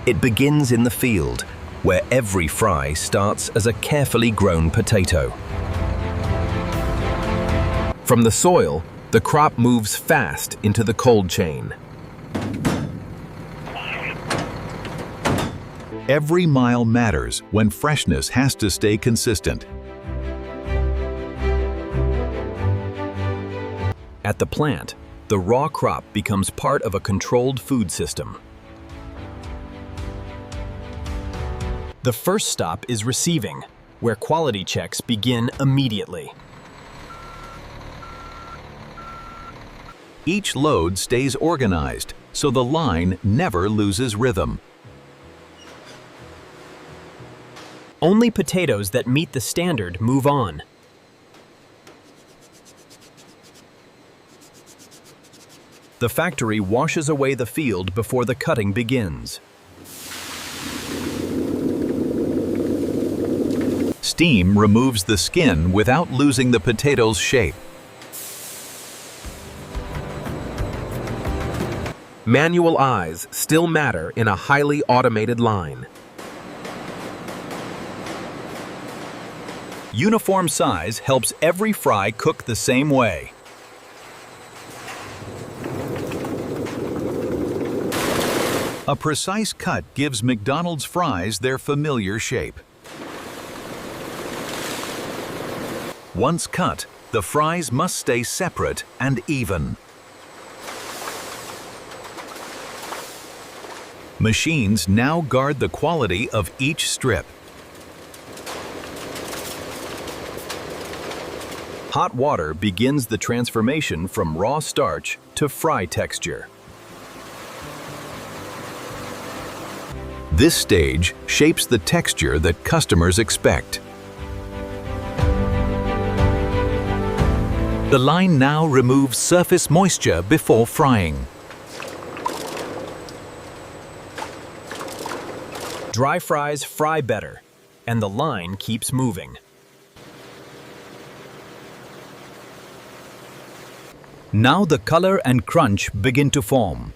It begins in the field, where every fry starts as a carefully grown potato. From the soil, the crop moves fast into the cold chain. Every mile matters when freshness has to stay consistent. At the plant, the raw crop becomes part of a controlled food system. The first stop is receiving, where quality checks begin immediately. Each load stays organized, so the line never loses rhythm. Only potatoes that meet the standard move on. The factory washes away the field before the cutting begins. Steam removes the skin without losing the potato's shape. Manual eyes still matter in a highly automated line. Uniform size helps every fry cook the same way. A precise cut gives McDonald's fries their familiar shape. Once cut, the fries must stay separate and even. Machines now guard the quality of each strip. Hot water begins the transformation from raw starch to fry texture. This stage shapes the texture that customers expect. The line now removes surface moisture before frying. Dry fries fry better, and the line keeps moving. Now the color and crunch begin to form.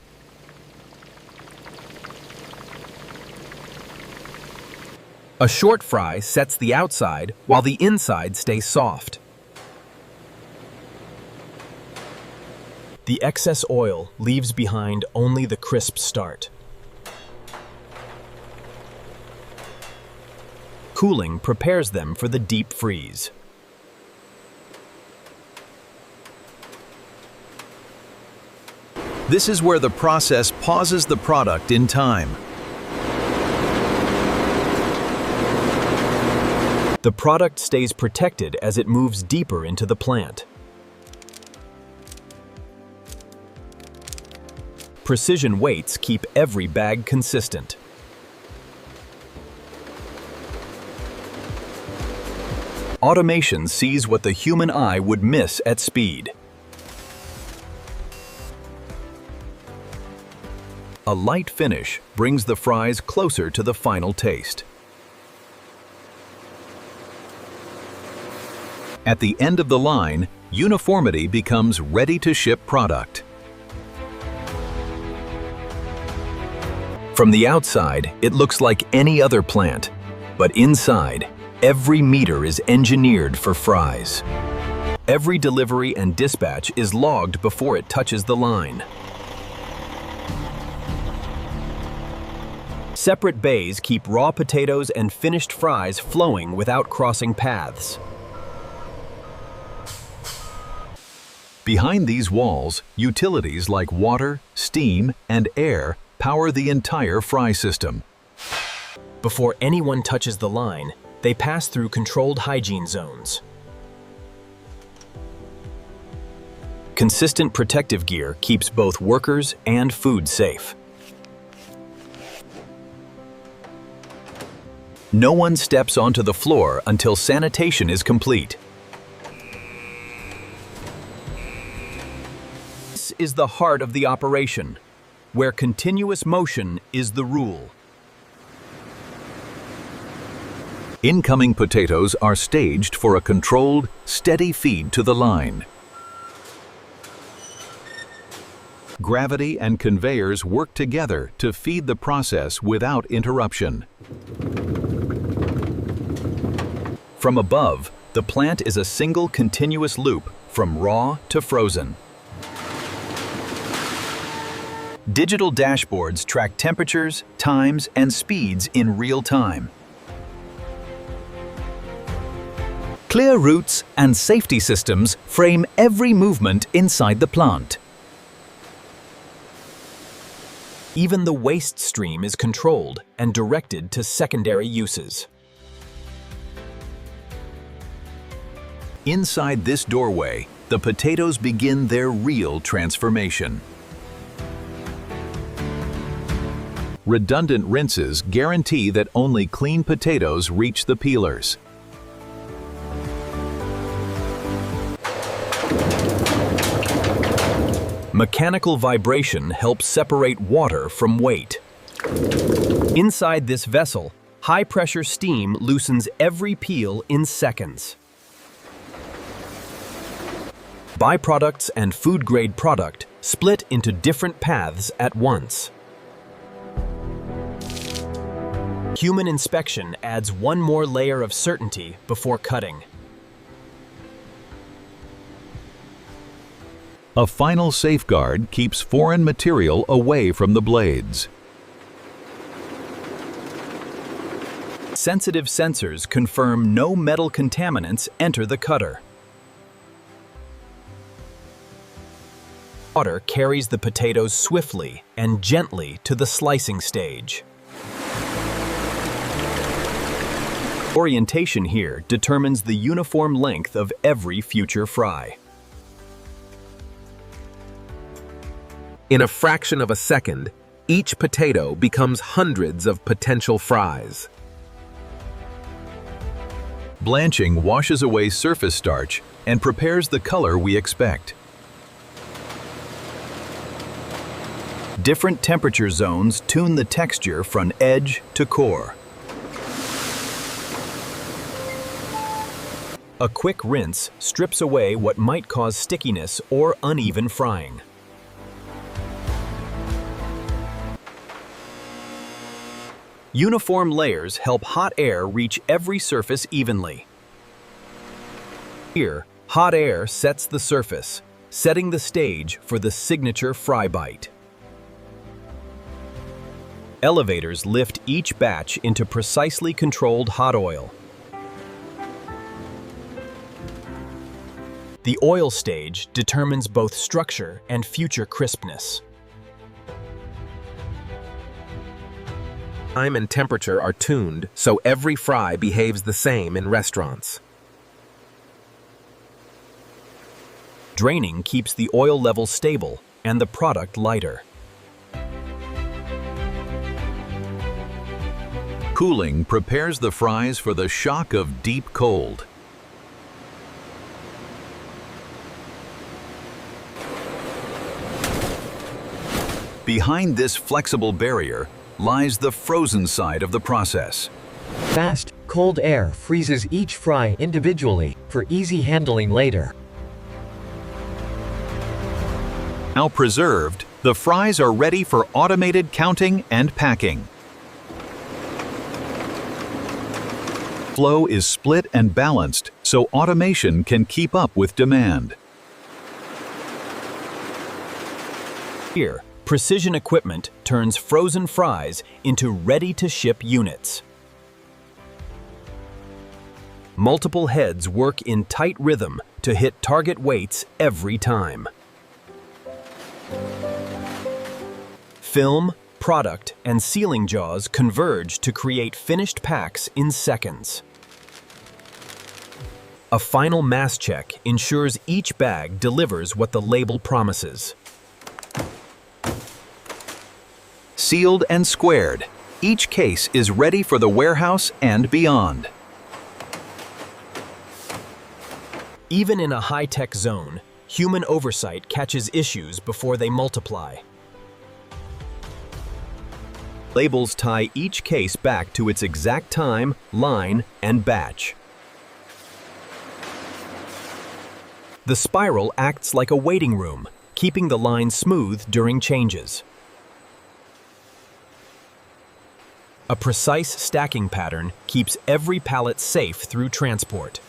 A short fry sets the outside while the inside stays soft. The excess oil leaves behind only the crisp start. Cooling prepares them for the deep freeze. This is where the process pauses the product in time. The product stays protected as it moves deeper into the plant. Precision weights keep every bag consistent. Automation sees what the human eye would miss at speed. A light finish brings the fries closer to the final taste. At the end of the line, uniformity becomes ready-to-ship product. From the outside, it looks like any other plant, but inside, every meter is engineered for fries. Every delivery and dispatch is logged before it touches the line. Separate bays keep raw potatoes and finished fries flowing without crossing paths. Behind these walls, utilities like water, steam, and air power the entire fry system. Before anyone touches the line, they pass through controlled hygiene zones. Consistent protective gear keeps both workers and food safe. No one steps onto the floor until sanitation is complete. This is the heart of the operation, where continuous motion is the rule. Incoming potatoes are staged for a controlled, steady feed to the line. Gravity and conveyors work together to feed the process without interruption. From above, the plant is a single continuous loop from raw to frozen. Digital dashboards track temperatures, times, and speeds in real time. Clear routes and safety systems frame every movement inside the plant. Even the waste stream is controlled and directed to secondary uses. Inside this doorway, the potatoes begin their real transformation. Redundant rinses guarantee that only clean potatoes reach the peelers. Mechanical vibration helps separate water from weight. Inside this vessel, high-pressure steam loosens every peel in seconds. Byproducts and food-grade product split into different paths at once. Human inspection adds one more layer of certainty before cutting. A final safeguard keeps foreign material away from the blades. Sensitive sensors confirm no metal contaminants enter the cutter. Water carries the potatoes swiftly and gently to the slicing stage. Orientation here determines the uniform length of every future fry. In a fraction of a second, each potato becomes hundreds of potential fries. Blanching washes away surface starch and prepares the color we expect. Different temperature zones tune the texture from edge to core. A quick rinse strips away what might cause stickiness or uneven frying. Uniform layers help hot air reach every surface evenly. Here, hot air sets the surface, setting the stage for the signature fry bite. Elevators lift each batch into precisely controlled hot oil. The oil stage determines both structure and future crispness. Time and temperature are tuned so every fry behaves the same in restaurants. Draining keeps the oil level stable and the product lighter. Cooling prepares the fries for the shock of deep cold. Behind this flexible barrier lies the frozen side of the process. Fast, cold air freezes each fry individually for easy handling later. Now preserved, the fries are ready for automated counting and packing. Flow is split and balanced so automation can keep up with demand. Here, precision equipment turns frozen fries into ready-to-ship units. Multiple heads work in tight rhythm to hit target weights every time. Film, product, and sealing jaws converge to create finished packs in seconds. A final mass check ensures each bag delivers what the label promises. Sealed and squared, each case is ready for the warehouse and beyond. Even in a high-tech zone, human oversight catches issues before they multiply. Labels tie each case back to its exact time, line, and batch. The spiral acts like a waiting room, keeping the line smooth during changes. A precise stacking pattern keeps every pallet safe through transport.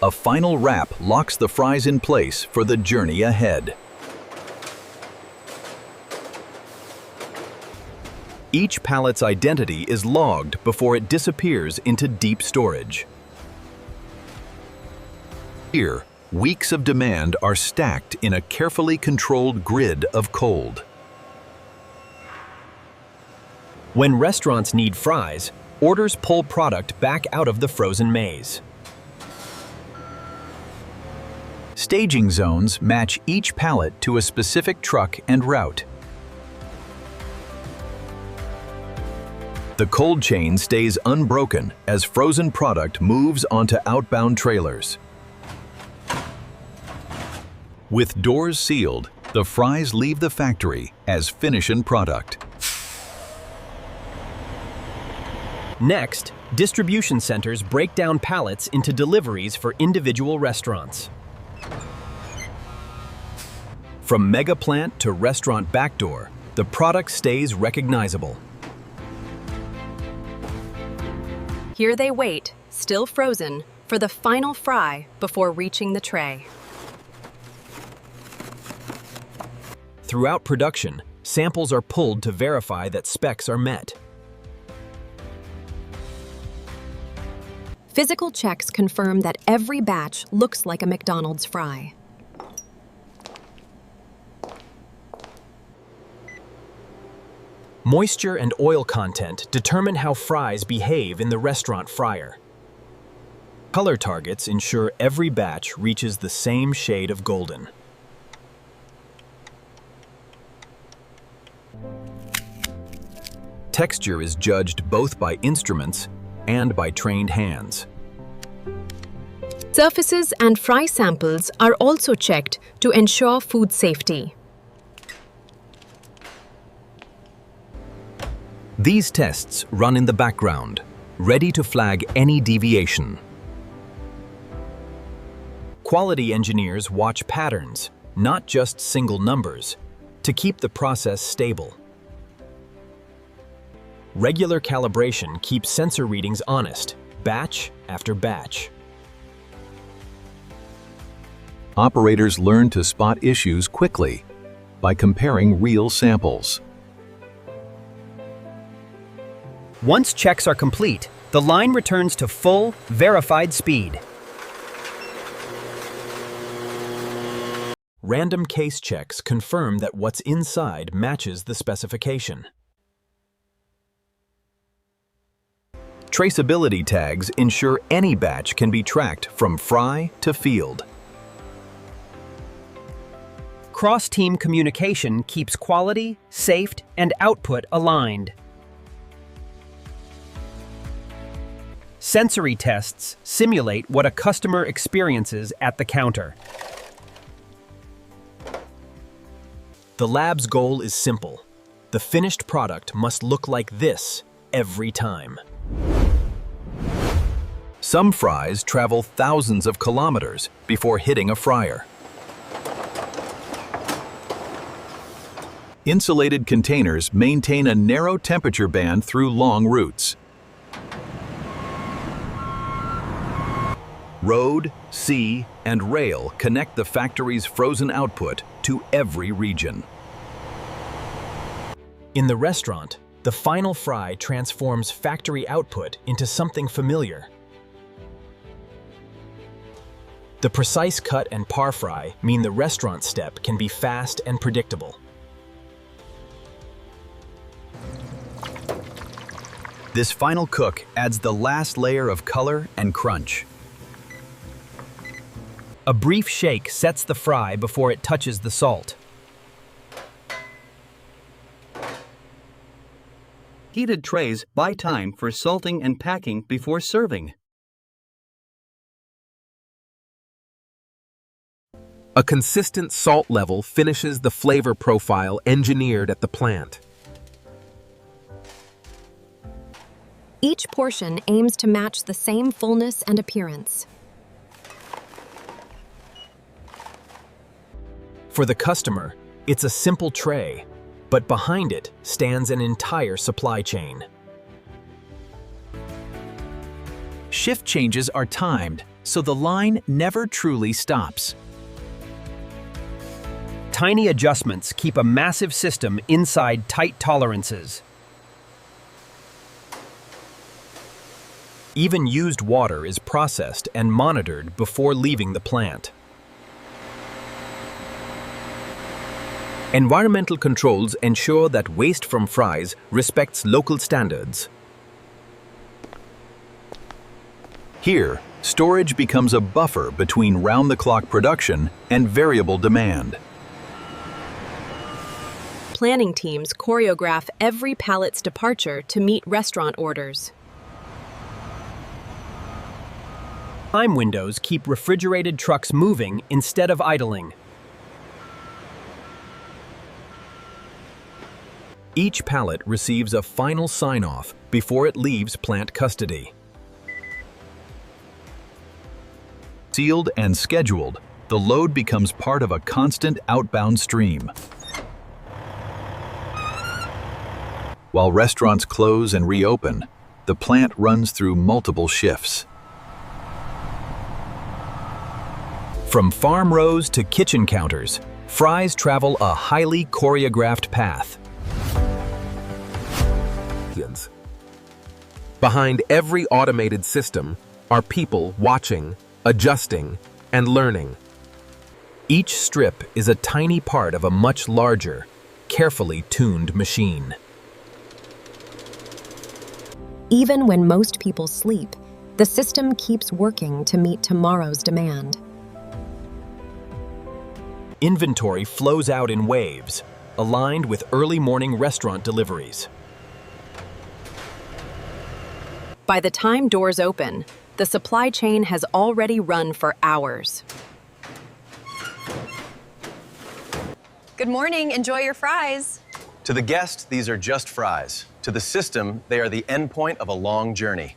A final wrap locks the fries in place for the journey ahead. Each pallet's identity is logged before it disappears into deep storage. Here, weeks of demand are stacked in a carefully controlled grid of cold. When restaurants need fries, orders pull product back out of the frozen maze. Staging zones match each pallet to a specific truck and route. The cold chain stays unbroken as frozen product moves onto outbound trailers. With doors sealed, the fries leave the factory as finished product. Next, distribution centers break down pallets into deliveries for individual restaurants. From mega plant to restaurant backdoor, the product stays recognizable. Here they wait, still frozen, for the final fry before reaching the tray. Throughout production, samples are pulled to verify that specs are met. Physical checks confirm that every batch looks like a McDonald's fry. Moisture and oil content determine how fries behave in the restaurant fryer. Color targets ensure every batch reaches the same shade of golden. Texture is judged both by instruments and by trained hands. Surfaces and fry samples are also checked to ensure food safety. These tests run in the background, ready to flag any deviation. Quality engineers watch patterns, not just single numbers, to keep the process stable. Regular calibration keeps sensor readings honest, batch after batch. Operators learn to spot issues quickly by comparing real samples. Once checks are complete, the line returns to full, verified speed. Random case checks confirm that what's inside matches the specification. Traceability tags ensure any batch can be tracked from fry to field. Cross-team communication keeps quality, safety, and output aligned. Sensory tests simulate what a customer experiences at the counter. The lab's goal is simple. The finished product must look like this every time. Some fries travel thousands of kilometers before hitting a fryer. Insulated containers maintain a narrow temperature band through long routes. Road, sea, and rail connect the factory's frozen output to every region. In the restaurant, the final fry transforms factory output into something familiar. The precise cut and par fry mean the restaurant step can be fast and predictable. This final cook adds the last layer of color and crunch. A brief shake sets the fry before it touches the salt. Heated trays buy time for salting and packing before serving. A consistent salt level finishes the flavor profile engineered at the plant. Each portion aims to match the same fullness and appearance. For the customer, it's a simple tray, but behind it stands an entire supply chain. Shift changes are timed, so the line never truly stops. Tiny adjustments keep a massive system inside tight tolerances. Even used water is processed and monitored before leaving the plant. Environmental controls ensure that waste from fries respects local standards. Here, storage becomes a buffer between round-the-clock production and variable demand. Planning teams choreograph every pallet's departure to meet restaurant orders. Time windows keep refrigerated trucks moving instead of idling. Each pallet receives a final sign-off before it leaves plant custody. Sealed and scheduled, the load becomes part of a constant outbound stream. While restaurants close and reopen, the plant runs through multiple shifts. From farm rows to kitchen counters, fries travel a highly choreographed path. Behind every automated system are people watching, adjusting, and learning. Each strip is a tiny part of a much larger, carefully tuned machine. Even when most people sleep, the system keeps working to meet tomorrow's demand. Inventory flows out in waves, aligned with early morning restaurant deliveries. By the time doors open, the supply chain has already run for hours. Good morning, enjoy your fries. To the guest, these are just fries. To the system, they are the endpoint of a long journey.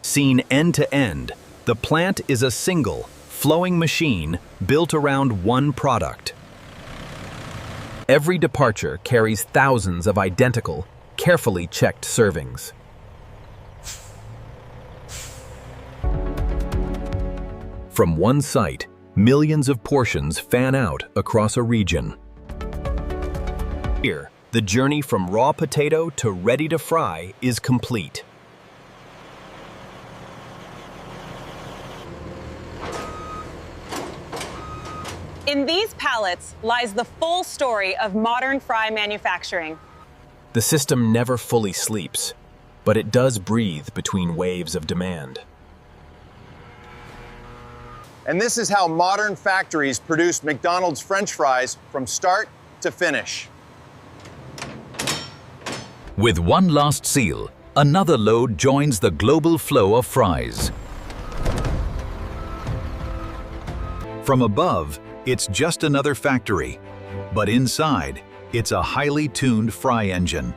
Seen end to end, the plant is a single, flowing machine built around one product. Every departure carries thousands of identical, carefully checked servings. From one site, millions of portions fan out across a region. Here, the journey from raw potato to ready to fry is complete. In these pallets lies the full story of modern fry manufacturing. The system never fully sleeps, but it does breathe between waves of demand. And this is how modern factories produce McDonald's French fries from start to finish. With one last seal, another load joins the global flow of fries. From above, it's just another factory, but inside, it's a highly tuned fry engine.